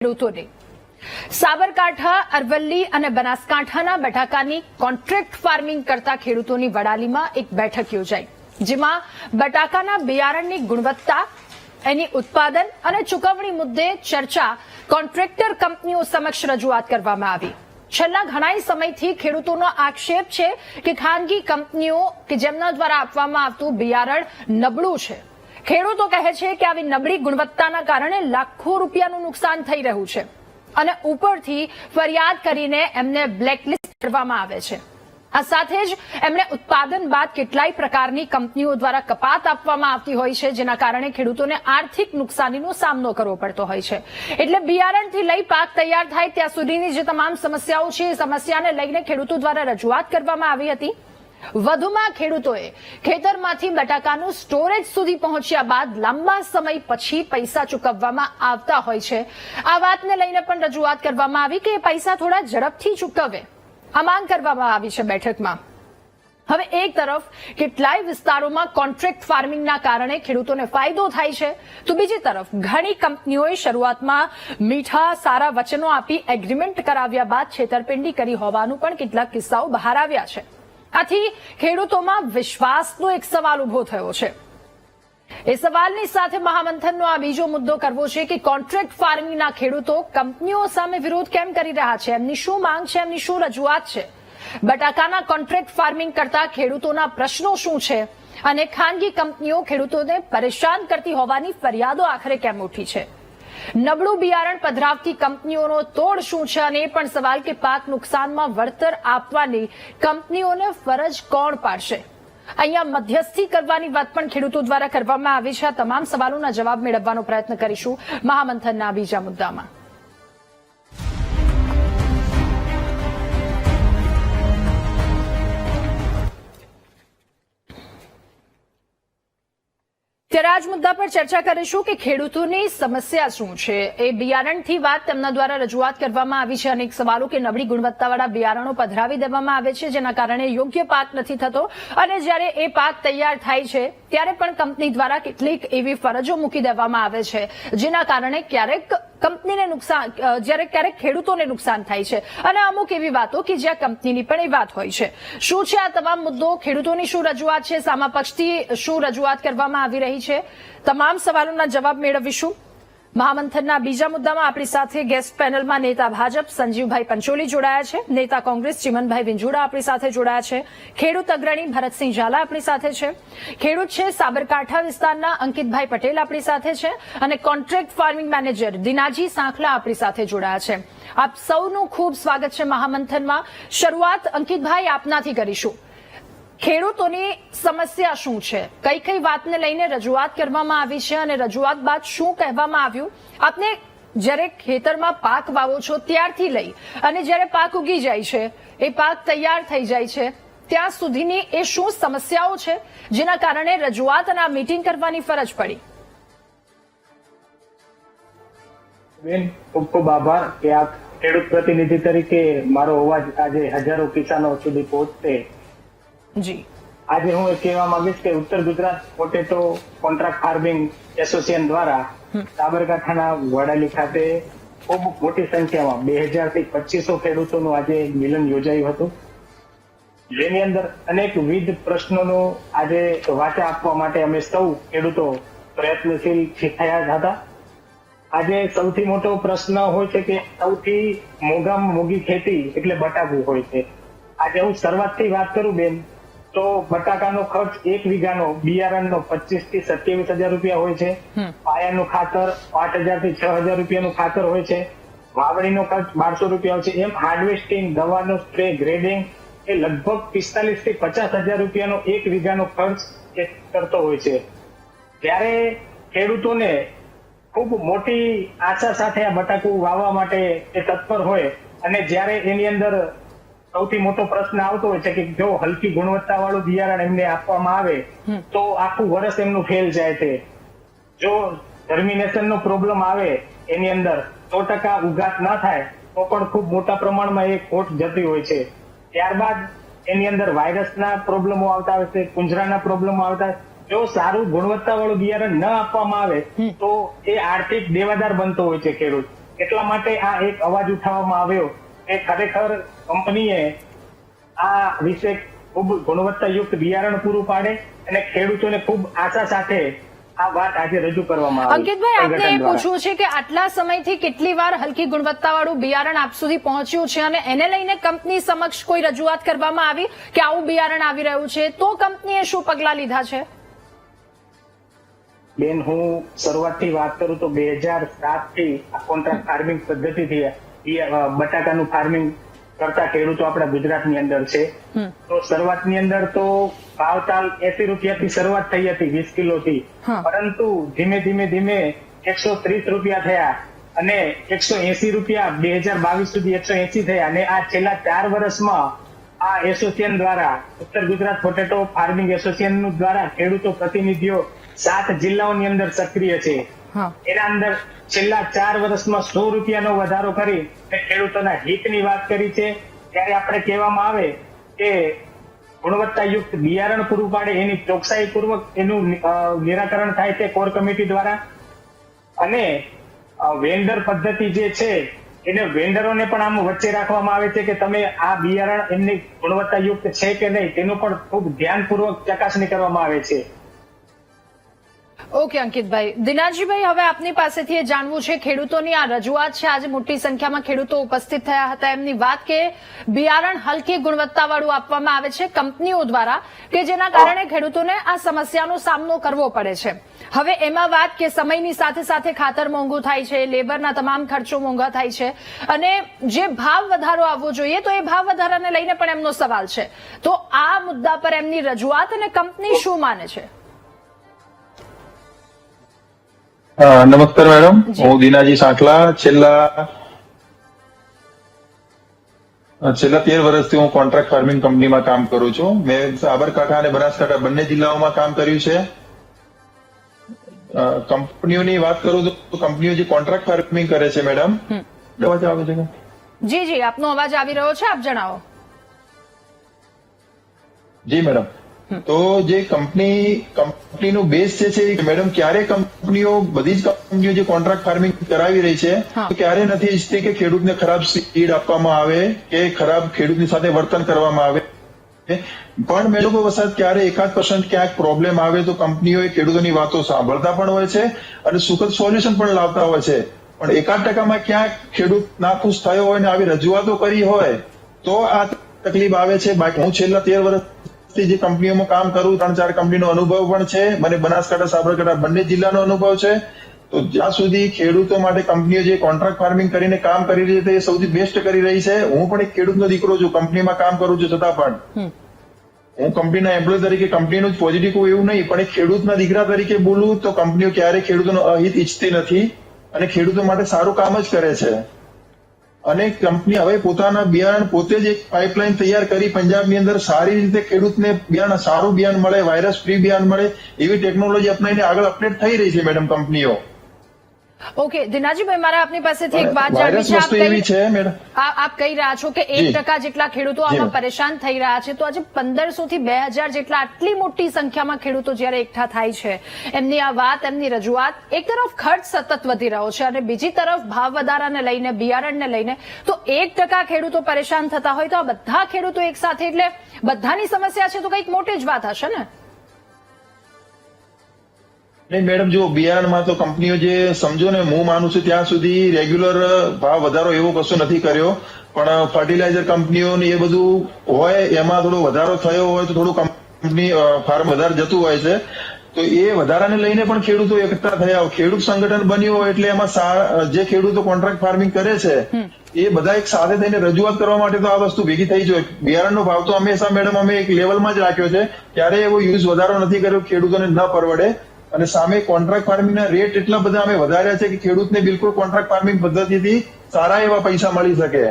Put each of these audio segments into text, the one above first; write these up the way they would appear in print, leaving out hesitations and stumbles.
ખેડૂતોને સાબરકાંઠા, અરવલ્લી અને બનાસકાંઠાના બટાકાની કોન્ટ્રાક્ટ ફાર્મિંગ કરતા ખેડૂતોની વડાલીમાં એક બેઠક યોજાઈ, જેમાં બટાકાના બિયારણની ગુણવત્તા, એની ઉત્પાદન અને ચૂકવણી મુદ્દે ચર્ચા કોન્ટ્રાક્ટર કંપનીઓ સમક્ષ રજૂઆત કરવામાં આવી। છેલ્લા ઘણા સમયથી ખેડૂતોનો આક્ષેપ છે કે ખાનગી કંપનીઓ કે જેમના દ્વારા આપવામાં આવતું બિયારણ નબળું છે। ખેડૂતો કહે છે કે આવી નબળી ગુણવત્તાના કારણે લાખો રૂપિયાનું નુકસાન થઈ રહ્યું છે અને ઉપરથી ફરિયાદ કરીને એમને બ્લેકલિસ્ટ કરવામાં આવે છે। આ સાથે જ એમને ઉત્પાદન બાદ કેટલાય પ્રકારની કંપનીઓ દ્વારા કપાત આપવામાં આવતી હોય છે, જેના કારણે ખેડૂતોને આર્થિક નુકસાનીનો સામનો કરવો પડતો હોય છે। એટલે બિયારણથી લઈ પાક તૈયાર થાય ત્યાં સુધીની જે તમામ સમસ્યાઓ છે, એ સમસ્યાને લઈને ખેડૂતો દ્વારા રજૂઆત કરવામાં આવી હતી। વધુમાં ખેડૂતોએ ખેતરમાંથી બટાકાનું સ્ટોરેજ સુધી પહોંચ્યા બાદ લાંબા સમય પછી પૈસા ચૂકવવામાં આવતા હોય છે। આ વાતને લઈને પણ રજૂઆત કરવામાં આવી કે પૈસા થોડા ઝડપથી ચૂકવે, આ માંગ કરવામાં આવી છે બેઠકમાં। હવે એક તરફ કેટલાય વિસ્તારોમાં કોન્ટ્રાક્ટ ફાર્મિંગના કારણે ખેડૂતોને ફાયદો થાય છે, તો બીજી તરફ ઘણી કંપનીઓએ શરૂઆતમાં મીઠા સારા વચનો આપી એગ્રીમેન્ટ કરાવ્યા બાદ છેતરપિંડી કરી હોવાનું પણ કેટલાક કિસ્સાઓ બહાર આવ્યા છે। આથી ખેડૂતોમાં વિશ્વાસનો એક સવાલ ઉભો થયો છે। એ સવાલની સાથે મહામંથનનો આ બીજો મુદ્દો કરવો છે કે કોન્ટ્રાક્ટ ફાર્મિંગના ખેડૂતો કંપનીઓ સામે વિરોધ કેમ કરી રહ્યા છે, એમની શું માંગ છે, એમની શું રજૂઆત છે, બટાકાના કોન્ટ્રાક્ટ ફાર્મિંગ કરતા ખેડૂતોના પ્રશ્નો શું છે અને ખાનગી કંપનીઓ ખેડૂતોને પરેશાન કરતી હોવાની ફરિયાદો આખરે કેમ ઉઠી છે। નબળું બિયારણ પધરાવતી કંપનીઓનો તોડ શું છે અને એ પણ સવાલ કે પાક નુકસાનમાં વળતર આપવાની કંપનીઓને ફરજ કોણ પાડશે। અહીંયા મધ્યસ્થી કરવાની વાત પણ ખેડૂતો દ્વારા કરવામાં આવી છે। આ તમામ સવાલોના જવાબ મેળવવાનો પ્રયત્ન કરીશું મહામંથનના બીજા મુદ્દામાં। ત્યારે આજ મુદ્દા પર ચર્ચા કરીશું કે ખેડૂતોની સમસ્યા શું છે। એ બિયારણથી વાત તેમના દ્વારા રજૂઆત કરવામાં આવી છે। અનેક સવાલો કે નબળી ગુણવત્તાવાળા બિયારણો પધરાવી દેવામાં આવે છે, જેના કારણે યોગ્ય પાક નથી થતો અને જ્યારે એ પાક તૈયાર થાય છે ત્યારે પણ કંપની દ્વારા કેટલીક એવી ફરજો મૂકી દેવામાં આવે છે, જેના કારણે ક્યારેક કંપનીને નુકસાન, જ્યારે ક્યારેક ખેડૂતોને નુકસાન થાય છે અને અમુક એવી વાતો કે જ્યાં કંપનીની પણ એ વાત હોય છે। શું છે આ તમામ મુદ્દો, ખેડૂતોની શું રજૂઆત છે, સામા પક્ષથી શું રજૂઆત કરવામાં આવી રહી છે, તમામ સવાલોના જવાબ મેળવીશું। મહામંથનના બીજા મુદ્દામાં આપણી સાથે ગેસ્ટ પેનલમાં નેતા ભાજપ સંજીવભાઈ પંચોલી જોડાયા છે, નેતા કોંગ્રેસ ચિમનભાઈ વિંજોડા આપણી સાથે જોડાયા છે, ખેડૂત અગ્રણી ભરતસિંહ ઝાલા આપણી સાથે છે, ખેડૂત છે સાબરકાંઠા વિસ્તારના અંકિતભાઈ પટેલ આપણી સાથે છે અને contract farming manager Dinaji Sankhala આપણી સાથે જોડાયા છે। આપ સૌનું ખૂબ સ્વાગત છે મહામંથનમાં। શરૂઆત અંકિતભાઈ આપનાથી કરીશું। ખેડૂતોની સમસ્યા શું છે, કઈ કઈ વાતને લઈને રજૂઆત કરવામાં આવી છે અને રજૂઆત બાદ શું કહેવામાં આવ્યું, આપને જ્યારે ખેતરમાં પાક વાવો છો ત્યારથી લઈ અને જ્યારે પાક ઉગી જાય છે, એ પાક તૈયાર થઈ જાય છે ત્યાં સુધીની એ શું સમસ્યાઓ છે જેના કારણે રજૂઆત અને આ મીટિંગ કરવાની ફરજ પડી। બેન, ખૂબ ખૂબ આભાર કે આપ ખેડૂત પ્રતિનિધિ તરીકે મારો અવાજ આજે હજારો કિસાનો સુધી પહોંચશે। જી, આજે હું એ કહેવા માંગીશ કે ઉત્તર Gujarat potato contract farming association દ્વારા સાબરકાંઠાના વડાલી ખાતે ખૂબ મોટી સંખ્યામાં 2000 થી 2500 ખેડૂતોનું આજે મિલન યોજાયું હતું, જેની અંદર અનેકવિધ પ્રશ્નોનું આજે વાચા આપવા માટે અમે સૌ ખેડૂતો પ્રયત્નશીલ થયા હતા। આજે સૌથી મોટો પ્રશ્ન હોય છે કે સૌથી મોંઘામાં મોંઘી ખેતી એટલે બટાકું હોય છે। આજે હું શરૂઆતથી વાત કરું બેન, તો બટાકાનો ખર્ચ 1 વીઘાનો બિયારણનો 25 થી 27,000 રૂપિયા હોય છે, પાયાનું ખાતર 5,000 થી 6,000 રૂપિયાનું ખાતર હોય છે, વાવણીનો ખર્ચ 1200 રૂપિયા હોય છે, એમ હાર્વેસ્ટિંગ, દવાનો સ્પ્રે, ગ્રેડિંગ એ લગભગ 45,000 થી 50,000 રૂપિયાનો 1 વીઘાનો ખર્ચ એ કરતો હોય છે। ત્યારે ખેડૂતોને ખૂબ મોટી આશા સાથે આ બટાકું વાવવા માટે એ તત્પર હોય અને જ્યારે એની અંદર સૌથી મોટો પ્રશ્ન આવતો હોય છે કે જો હલકી ગુણવત્તા વાળું બિયારણ એમને આપવામાં આવે તો આખું વર્ષ એમનું ફેલ જાય છે। જો જર્મિનેશન નો પ્રોબ્લેમ આવે એની અંદર 100% ઉગાત ના થાય તો પણ ખૂબ મોટા પ્રમાણમાં એ ખોટ જતી હોય છે। ત્યારબાદ એની અંદર વાયરસના પ્રોબ્લેમો આવતા હોય છે, કુંજરાના પ્રોબ્લેમો આવતા। જો સારું ગુણવત્તા વાળું બિયારણ ન આપવામાં આવે તો એ આર્થિક દેવાદાર બનતો હોય છે ખેડૂત। એટલા માટે આ એક અવાજ ઉઠાવવામાં આવ્યો કે ખરેખર કંપનીએ આ વિશે ખૂબ ગુણવત્તાયુક્ત બિયારણ પૂરું પાડે અને ખેડૂતોને ખૂબ આશા સાથે આ વાત આજે રજૂ કરવામાં આવી. અંકિતભાઈ, આપને એ સંગઠન દ્વારા. પૂછવું છે કે આટલા સમયથી કેટલી વાર હલકી ગુણવત્તાવાળું બિયારણ આપ સુધી પહોંચ્યું છે અને એને લઈને કંપની સમક્ષ કોઈ રજૂઆત કરવામાં આવી કે આવું બિયારણ આવી રહ્યું છે, તો કંપનીએ શું પગલાં લીધા છે? બેન, હું શરૂઆતથી વાત કરું તો 2007 થી આ કોન્ટ્રાક્ટ ફાર્મિંગ પદ્ધતિથી બટાકાનું ફાર્મિંગ કરતા ખેડૂતો આપણા ગુજરાતની અંદર છે. તો શરૂઆતની અંદર તો ભાવતાલ 80 રૂપિયાથી શરૂઆત થઈ હતી 20 કિલોથી, પરંતુ ધીમે ધીમે 130 રૂપિયા થયા અને 180 રૂપિયા 2022 સુધી 180 થયા અને આ છેલ્લા 4 વર્ષમાં આ એસોસિએશન દ્વારા ઉત્તર ગુજરાત પોટેટો ફાર્મિંગ એસોસિએશન દ્વારા ખેડૂતો પ્રતિનિધિઓ 7 જિલ્લાઓની અંદર સક્રિય છે. એના અંદર છેલ્લા 4 વર્ષમાં 100 રૂપિયાનો વધારો કરી ખેડૂતોના હિતની વાત કરી છે. ત્યારે આપણે કહેવામાં આવે કે ગુણવત્તાયુક્ત બિયારણ પૂરું પાડે એની ચોકસાઈ પૂર્વક એનું નિરાકરણ થાય છે કોર કમિટી દ્વારા. અને વેન્ડર પદ્ધતિ જે છે એને વેન્ડરોને પણ આમ વચ્ચે રાખવામાં આવે છે કે તમે આ બિયારણ એમની ગુણવત્તાયુક્ત છે કે નહીં તેનું પણ ખૂબ ધ્યાનપૂર્વક ચકાસણી કરવામાં આવે છે. ઓકે અંકિતભાઈ. દિનાજીભાઈ, હવે આપની પાસેથી એ જાણવું છે, ખેડૂતોની આ રજૂઆત છે, આજે મોટી સંખ્યામાં ખેડૂતો ઉપસ્થિત થયા હતા, એમની વાત કે બિયારણ હલકી ગુણવત્તાવાળું આપવામાં આવે છે કંપનીઓ દ્વારા કે જેના કારણે ખેડૂતોને આ સમસ્યાનો સામનો કરવો પડે છે. હવે એમાં વાત કે સમયની સાથે સાથે ખાતર મોંઘું થાય છે, લેબરના તમામ ખર્ચો મોંઘા થાય છે અને જે ભાવ વધારો આવવો જોઈએ તો એ ભાવ વધારાને લઈને પણ એમનો સવાલ છે. તો આ મુદ્દા પર એમની રજૂઆત અને કંપની શું માને છે? નમસ્કાર મેડમ, હું દિનાજી સાંકલા. છેલ્લા 13 વર્ષથી હું કોન્ટ્રાક્ટ ફાર્મિંગ કંપનીમાં કામ કરું છું. મેં સાબરકાંઠા અને બનાસકાંઠા બંને જિલ્લાઓમાં કામ કર્યું છે. કંપનીઓની વાત કરું તો કંપનીઓ જે કોન્ટ્રાક્ટ ફાર્મિંગ કરે છે મેડમ, અવાજ આવે છે? જી જી, આપનો અવાજ આવી રહ્યો છે, આપ જણાવો. જી મેડમ, તો જે કંપનીનું બેઝ છે મેડમ, ક્યારે કંપનીઓ બધી જ કંપનીઓ જે કોન્ટ્રાક્ટ ફાર્મિંગ કરાવી રહી છે તો ક્યારે નથી ઈચ્છતી કે ખેડૂતને ખરાબ સીડ આપવામાં આવે કે ખરાબ ખેડૂતની સાથે વર્તન કરવામાં આવે. પણ મેં લોકો વસાત ક્યારે 1% ક્યાંક પ્રોબ્લેમ આવે તો કંપનીઓ ખેડૂતોની વાતો સાંભળતા પણ હોય છે અને સુખદ સોલ્યુશન પણ લાવતા હોય છે. પણ 1% ક્યાંક ખેડૂત નાખુશ થયો હોય ને આવી રજૂઆતો કરી હોય તો આ તકલીફ આવે છે. બાકી હું છેલ્લા 13 વર્ષથી જે કંપનીઓમાં કામ કરું, 3-4 કંપનીનો અનુભવ પણ છે. મને બનાસકાંઠા સાબરકાંઠા બંને જિલ્લાનો અનુભવ છે. તો જ્યાં સુધી ખેડૂતો માટે કંપનીઓ જે કોન્ટ્રાક્ટ ફાર્મિંગ કરીને કામ કરી રહી છે એ સૌથી બેસ્ટ કરી રહી છે. હું પણ એક ખેડૂતનો દીકરો છું, કંપનીમાં કામ કરું છું, છતાં પણ હું કંપનીના એમ્પ્લોય તરીકે કંપનીનું જ પોઝિટિવ કોઈ એવું નહીં, પણ એક ખેડૂતના દીકરા તરીકે બોલું તો કંપનીઓ ક્યારેય ખેડૂતોનો અહિત ઈચ્છતી નથી અને ખેડૂતો માટે સારું કામ જ કરે છે. અને કંપની હવે પોતાના બિયારણ પોતે જ એક પાઇપલાઇન તૈયાર કરી પંજાબની અંદર સારી રીતે ખેડૂતને બિયારણ સારું બિયારણ મળે, વાયરસ ફ્રી બિયારણ મળે એવી ટેકનોલોજી અપનાવીને આગળ અપડેટ થઈ રહી છે મેડમ કંપનીઓ. ઓકે દિનાજીભાઈ, મારે આપની પાસેથી એક વાત જાણવી છે. આપ કહી રહ્યા છો કે 1% જેટલા ખેડૂતો આમાં પરેશાન થઈ રહ્યા છે, તો આજે 1500 થી 2000 જેટલા આટલી મોટી સંખ્યામાં ખેડૂતો જયારે એકઠા થાય છે, એમની આ વાત, એમની રજૂઆત, એક તરફ ખર્ચ સતત વધી રહ્યો છે અને બીજી તરફ ભાવ વધારાને લઈને, બિયારણને લઈને, તો 1% ખેડૂતો પરેશાન થતા હોય તો આ બધા ખેડૂતો એક સાથે, એટલે બધાની સમસ્યા છે તો કંઈક મોટી જ વાત હશે ને? નહીં મેડમ, જો બિયારણમાં તો કંપનીઓ જે સમજો ને, હું માનું છું ત્યાં સુધી રેગ્યુલર ભાવ વધારો એવો કશો નથી કર્યો, પણ ફર્ટિલાઇઝર કંપનીઓ ને એ બધું હોય એમાં થોડો વધારો થયો હોય તો થોડું કંપની ફાર્મ વધારે જતું હોય છે. તો એ વધારાને લઈને પણ ખેડૂતો એકઠા થયા, ખેડૂત સંગઠન બન્યું હોય એટલે એમાં જે ખેડૂતો કોન્ટ્રાક્ટ ફાર્મિંગ કરે છે એ બધા એક સાથે થઈને રજૂઆત કરવા માટે તો આ વસ્તુ ભેગી થઈ જોઈએ. બિયારણનો ભાવ તો હંમેશા મેડમ અમે એક લેવલમાં જ રાખ્યો છે, ક્યારેય એવો યુઝ વધારો નથી કર્યો ખેડૂતોને ન પરવડે. અને સામે કોન્ટ્રાક્ટ ફાર્મિંગના રેટ એટલા બધા અમે વધાર્યા છે કે ખેડૂતને બિલકુલ કોન્ટ્રાક્ટ ફાર્મિંગ પદ્ધતિથી સારા એવા પૈસા મળી શકે.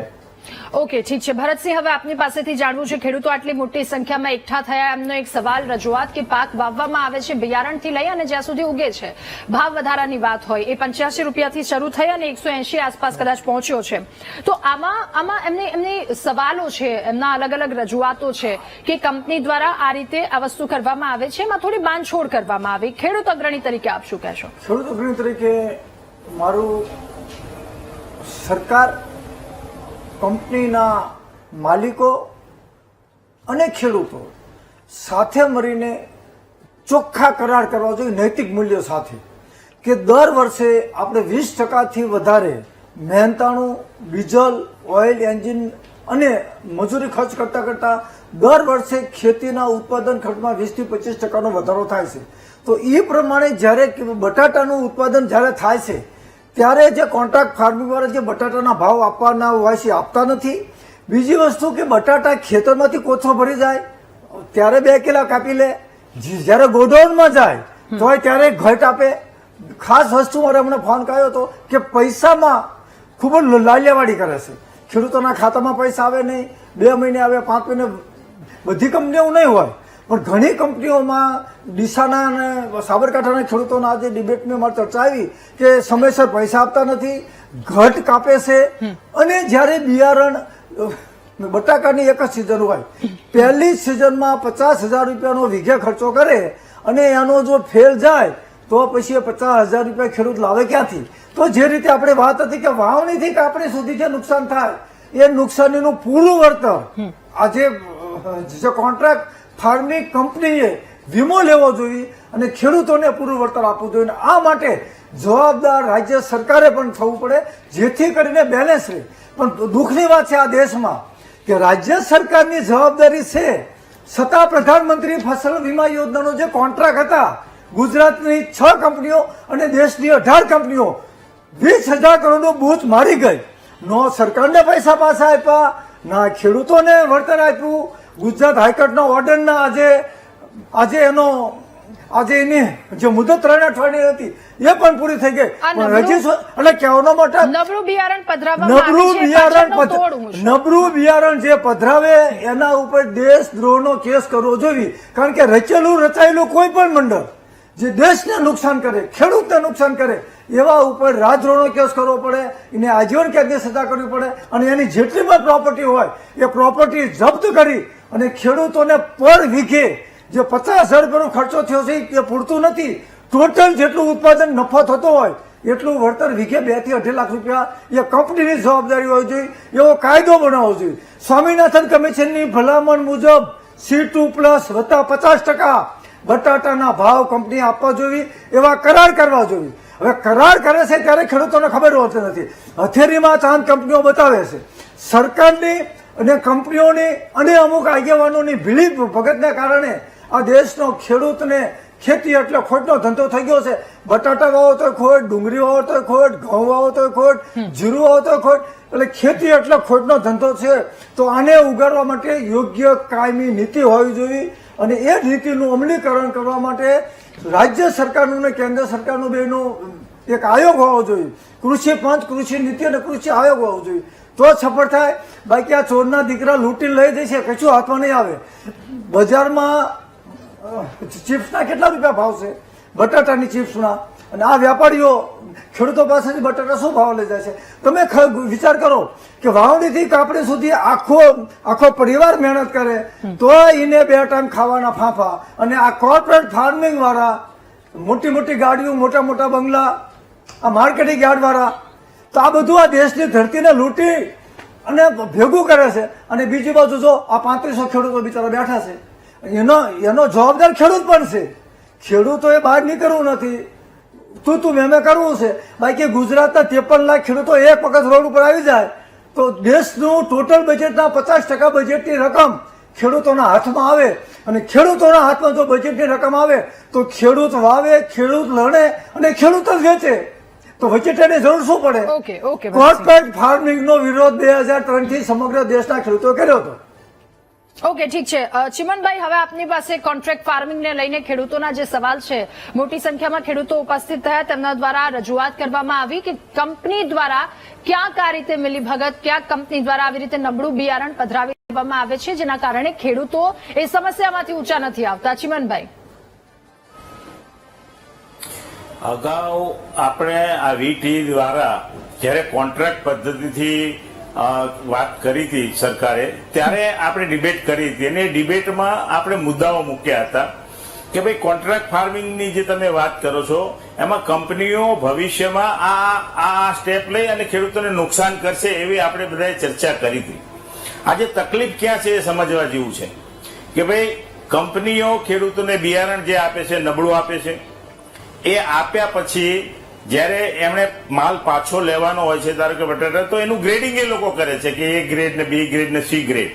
ઓકે, ઠીક છે. ભરતસિંહ, હવે આપની પાસેથી જાણવું છે, ખેડૂતો આટલી મોટી સંખ્યામાં એકઠા થયા, એમનો એક સવાલ, રજૂઆત કે પાક વાવવામાં આવે છે બિયારણથી લઈ અને જ્યાં સુધી ઉગે છે, ભાવ વધારાની વાત હોય, એ 85 રૂપિયાથી શરૂ થઈ અને 180 આસપાસ કદાચ પહોંચ્યો છે. તો આમાં એમની સવાલો છે, એમના અલગ અલગ રજૂઆતો છે કે કંપની દ્વારા આ રીતે આ વસ્તુ કરવામાં આવે છે, એમાં થોડી બાંધછોડ કરવામાં આવી. ખેડૂત અગ્રણી તરીકે આપ શું કહેશો? ખેડૂત અગ્રણી તરીકે મારું સરકાર, કંપનીના માલિકો અને ખેડૂતો સાથે મળીને ચોખ્ખા કરાર કરવા જોઈએ નૈતિક મૂલ્યો સાથે, કે દર વર્ષે આપણે 20%થી વધારે મહેનતાણું, ડીઝલ, ઓઇલ એન્જિન અને મજૂરી ખર્ચ કરતા દર વર્ષે ખેતીના ઉત્પાદન ખર્ચમાં 20 થી 25% વધારો થાય છે. તો એ પ્રમાણે જ્યારે બટાટાનું ઉત્પાદન જ્યારે થાય છે ત્યારે જે કોન્ટ્રાક્ટ ફાર્મિંગ વાળા જે બટાટાના ભાવ આપવાના હોય છે આપતા નથી. બીજી વસ્તુ કે બટાટા ખેતરમાંથી કોથળો ભરી જાય ત્યારે 2 કિલો કાપી લે, જ્યારે ગોડાઉનમાં જાય તો ત્યારે ઘટ આપે. ખાસ વસ્તુ મારે હમણાં ફોન કર્યો હતો કે પૈસામાં ખૂબ જ લાલિયાવાડી કરે છે. ખેડૂતોના ખાતામાં પૈસા આવે નહીં, 2 મહિને આવે, 5 મહિને. બધી કંપનીઓ નહીં હોય પણ ઘણી કંપનીઓમાં ડીસાના અને સાબરકાંઠાના ખેડૂતોના આજે ડિબેટની મારી ચર્ચા આવી કે સમયસર પૈસા આપતા નથી, ઘટ કાપે છે. અને જ્યારે બિયારણ બટાકાની એક જ સિઝન હોય, પહેલી સિઝનમાં 50,000 રૂપિયાનો વીઘે ખર્ચો કરે અને એનો જો ફેલ જાય તો પછી 50,000 રૂપિયા ખેડૂત લાવે ક્યાંથી? તો જે રીતે આપણે વાત હતી કે વાવણીથી કાપણી સુધી જે નુકસાન થાય એ નુકસાનીનું પૂરું વળતર આજે જે કોન્ટ્રાક્ટ ફાર્મિંગ કંપનીએ વીમો લેવો જોઈએ અને ખેડૂતોને પૂરું વળતર આપવું જોઈએ. આ માટે જવાબદાર રાજ્ય સરકારે પણ થવું પડે જેથી કરીને બેલેન્સ રહે. પણ દુઃખની વાત છે આ દેશમાં કે રાજ્ય સરકારની જવાબદારી છે છતાં પ્રધાનમંત્રી ફસલ વીમા યોજનાનો જે કોન્ટ્રાક્ટ હતા, ગુજરાતની 6 કંપનીઓ અને દેશની 18 કંપનીઓ 20,000 કરોડનો બૂચ મારી ગઈ. નો સરકારને પૈસા પાછા આપ્યા, ના ખેડૂતોને વળતર આપ્યું. ગુજરાત હાઈકોર્ટના ઓર્ડરના આજે એની જે મુદત 3 અઠવાડિયે હતી એ પણ પૂરી થઈ ગઈ. એટલે કહેવાનો મતલબ નબળું બિયારણ જે પધરાવે એના ઉપર દેશદ્રોહનો કેસ કરવો જોઈએ. કારણ કે રચેલું રચાયેલું કોઈ પણ મંડળ જે દેશને નુકસાન કરે, ખેડૂતને નુકસાન કરે એવા ઉપર રાજદ્રોહનો કેસ કરવો પડે, એને આજીવન કેદની સજા કરવી પડે અને એની જેટલી પણ પ્રોપર્ટી હોય એ પ્રોપર્ટી જપ્ત કરી અને ખેડૂતોને પર વીઘે જે 50,000 રૂપિયાનો ખર્ચો થયો છે એ પૂરતું નથી. ટોટલ જેટલું ઉત્પાદન નફો થતો હોય એટલું વળતર વીઘે 2 થી 2.5 લાખ રૂપિયા એ કંપનીની જવાબદારી હોવી જોઈએ. એવો કાયદો બનાવવો જોઈએ. સ્વામિનાથન કમિશનની ભલામણ મુજબ C2+ વત્તા 50% બટાટાના ભાવ કંપની આપવા જોઈએ, એવા કરાર કરવા જોઈએ. હવે કરાર કરે છે ત્યારે ખેડૂતોને ખબર હોતી નથી. હથેળીમાં ચાંદ કંપનીઓ બતાવે છે. સરકારની અને કંપનીઓની અને અમુક આગેવાનોની ભીડી ભગતને કારણે આ દેશનો ખેડૂતને ખેતી એટલે ખોટનો ધંધો થઈ ગયો છે. બટાટા વાવો તો ખોટ, ડુંગળી વાવો તો ખોટ, ઘઉં વાવો તો ખોટ, જીરું વાવો તો ખોટ. એટલે ખેતી એટલે ખોટનો ધંધો છે. તો આને ઉગાડવા માટે યોગ્ય કાયમી નીતિ હોવી જોઈએ અને એ નીતિનું અમલીકરણ કરવા માટે રાજ્ય સરકારનું અને કેન્દ્ર સરકારનું બેનું એક આયોગ હોવો જોઈએ. કૃષિ પંચ, કૃષિ નીતિ અને કૃષિ આયોગ હોવો જોઈએ તો સફળ થાય. બાકી આ ચોરના દીકરા લૂંટીને લઈ જશે, કશું હાથમાં નહીં આવે. બજારમાં ચિપ્સના કેટલા રૂપિયા ભાવ છે, બટાટાની ચિપ્સના, અને આ વેપારીઓ ખેડૂતો પાસેથી બટાટા શું ભાવ લઈ જાય છે? તમે વિચાર કરો કે વાવણીથી કાપણી સુધી આખો પરિવાર મહેનત કરે તો એને 2 ટાઈમ ખાવાના ફાંફા. અને આ કોર્પોરેટ ફાર્મિંગ વાળા મોટી મોટી ગાડીઓ, મોટા મોટા બંગલા, આ માર્કેટિંગ યાર્ડ વાળા, તો આ બધું આ દેશની ધરતીને લૂંટી અને ભેગું કરે છે. અને બીજી બાજુ જો આ 3500 ખેડૂતો બિચારા બેઠા છે, એનો જવાબદાર ખેડૂત પણ છે. ખેડૂતોએ બહાર નીકળવું નથી, તું મેમે કરવું છે. બાકી ગુજરાતના 53 લાખ ખેડૂતો એક વખત રોડ ઉપર આવી જાય તો દેશનું ટોટલ બજેટના 50% બજેટની રકમ ખેડૂતોના હાથમાં આવે. અને ખેડૂતોના હાથમાં જો બજેટની રકમ આવે તો ખેડૂત વાવે, ખેડૂત લણે અને ખેડૂત જ વેચે. તો વચેટાની જરૂર શું પડે? કોર્પોરેટ ફાર્મિંગનો વિરોધ 2003 થી સમગ્ર દેશના ખેડૂતો કર્યો હતો. ઓકે, ઠીક છે. ચિમનભાઈ, હવે આપની પાસે કોન્ટ્રાક્ટ ફાર્મિંગને લઈને ખેડૂતોના જે સવાલ છે, મોટી સંખ્યામાં ખેડૂતો ઉપસ્થિત થયા, તેમના દ્વારા રજૂઆત કરવામાં આવી કે કંપની દ્વારા ક્યાંક આ રીતે મિલીભગત, ક્યાંક કંપની દ્વારા આવી રીતે નબળું બિયારણ પધરાવી દેવામાં આવે છે, જેના કારણે ખેડૂતો એ સમસ્યામાંથી ઊંચા નથી આવતા. ચિમનભાઈ, અગાઉ આપણે આ વીટી દ્વારા જ્યારે કોન્ટ્રાક્ટ પદ્ધતિથી વાત કરી હતી સરકારે, ત્યારે આપણે ડિબેટ કરી હતી અને ડિબેટમાં આપણે મુદ્દાઓ મૂક્યા હતા કે ભાઈ કોન્ટ્રાક્ટ ફાર્મિંગની જે તમે વાત કરો છો એમાં કંપનીઓ ભવિષ્યમાં આ સ્ટેપ લઈ અને ખેડૂતોને નુકસાન કરશે એવી આપણે બધાએ ચર્ચા કરી હતી. આજે તકલીફ ક્યાં છે એ સમજવા જેવું છે કે ભાઈ કંપનીઓ ખેડૂતોને બિયારણ જે આપે છે નબળું આપે છે. એ આપ્યા પછી જ્યારે એમણે માલ પાછો લેવાનો હોય છે, ધારો કે બટાટા, તો એનું ગ્રેડિંગ એ લોકો કરે છે કે A ગ્રેડ ને B ગ્રેડ ને C ગ્રેડ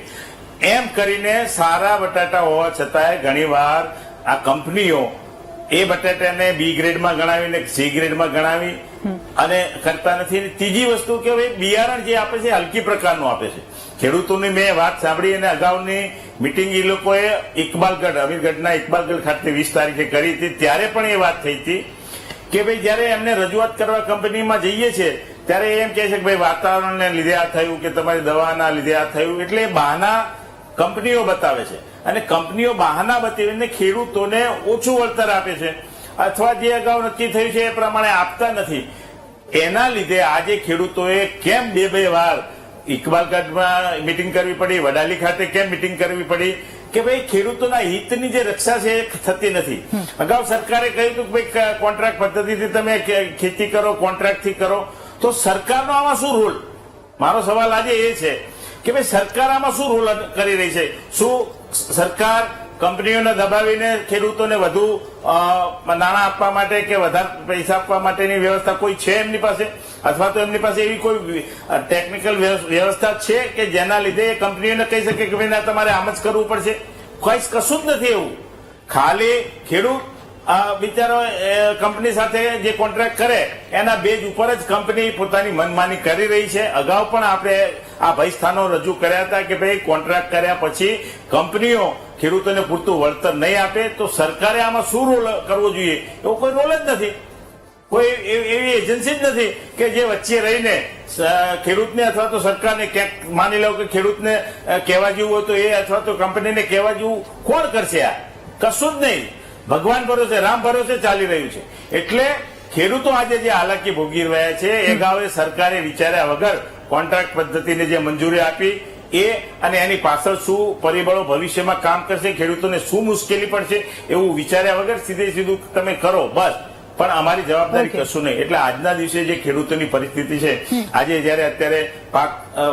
એમ કરીને સારા બટાટા હોવા છતાંય ઘણીવાર આ કંપનીઓ એ બટાટાને B ગ્રેડમાં ગણાવીને C ગ્રેડમાં ગણાવી અને કરતા નથી. ત્રીજી વસ્તુ કે ભાઈ બિયારણ જે આપે છે હલકી પ્રકારનું આપે છે. ખેડૂતોની મેં વાત સાંભળી અને અગાઉની મિટિંગ એ લોકોએ ઇકબાલગઢ, અમીરગઢના ઇકબાલગઢ ખાતે 20 તારીખે કરી હતી. ત્યારે પણ એ વાત થઈ હતી કે ભાઈ જયારે એમને રજૂઆત કરવા કંપનીમાં જઈએ છે ત્યારે એમ કહે છે કે ભાઈ વાતાવરણને લીધે આ થયું કે તમારી દવાના લીધે આ થયું. એટલે બહાના કંપનીઓ બતાવે છે અને કંપનીઓ બહાના બતાવીને ખેડૂતોને ઓછું વળતર આપે છે અથવા જે અગાઉ નક્કી થયું છે એ પ્રમાણે આપતા નથી. એના લીધે આજે ખેડૂતોએ કેમ બે વાર ઇકબાલગઢમાં મિટિંગ કરવી પડી, વડાલી ખાતે કેમ મિટિંગ કરવી પડી કે ભાઈ ખેડૂતોના હિતની જે રક્ષા છે એ થતી નથી. અગાઉ સરકારે કહ્યું હતું કે ભાઈ કોન્ટ્રાક્ટ પદ્ધતિથી તમે ખેતી કરો, કોન્ટ્રાક્ટથી કરો, તો સરકારનો આમાં શું રોલ? મારો સવાલ આજે એ છે કે ભાઈ સરકાર આમાં શું રોલ કરી રહી છે? શું સરકાર કંપનીઓને દબાવીને ખેડૂતોને વધુ નાણાં આપવા માટે કે વધારે પૈસા આપવા માટેની વ્યવસ્થા કોઈ છે એમની પાસે? અથવા તો એમની પાસે એવી કોઈ ટેકનિકલ વ્યવસ્થા છે કે જેના લીધે કંપનીઓને કહી શકે કે ભાઈ તમારે આમ જ કરવું પડશે? કશું જ નથી એવું. ખાલી ખેડૂત બિચારો કંપની સાથે જે કોન્ટ્રાક્ટ કરે એના બેઝ ઉપર જ કંપની પોતાની મનમાની કરી રહી છે. અગાઉ પણ આપણે આ ભયસ્થાનો રજૂ કર્યા હતા કે ભાઈ કોન્ટ્રાક્ટ કર્યા પછી કંપનીઓ ખેડૂતોને પૂરતું વળતર નહીં આપે તો સરકારે આમાં શું રોલ કરવો જોઈએ? એવો કોઈ રોલ જ નથી. કોઈ એવી એજન્સી જ નથી કે જે વચ્ચે રહીને ખેડૂતને અથવા તો સરકારને ક્યાંક માની લો કે ખેડૂતને કહેવા જેવું હોય તો એ અથવા તો કંપનીને કહેવા જેવું કોણ કરશે? આ કશું જ નહીં. ભગવાન ભરોસે, રામ ભરોસે ચાલી રહ્યું છે. એટલે ખેડૂતો આજે જે હાલાકી ભોગવી રહ્યા છે એ ગાવે સરકારે વિચાર્યા વગર કોન્ટ્રાક્ટ પદ્ધતિને જે મંજૂરી આપી એ અને એની પાછળ શું પરિબળો ભવિષ્યમાં કામ કરશે, ખેડૂતોને શું મુશ્કેલી પડશે એવું વિચાર્યા વગર સીધું તમે કરો બસ. પણ અમારી જવાબદારી કશું નહીં. એટલે આજના દિવસે જે ખેડૂતોની પરિસ્થિતિ છે, આજે જયારે અત્યારે પાક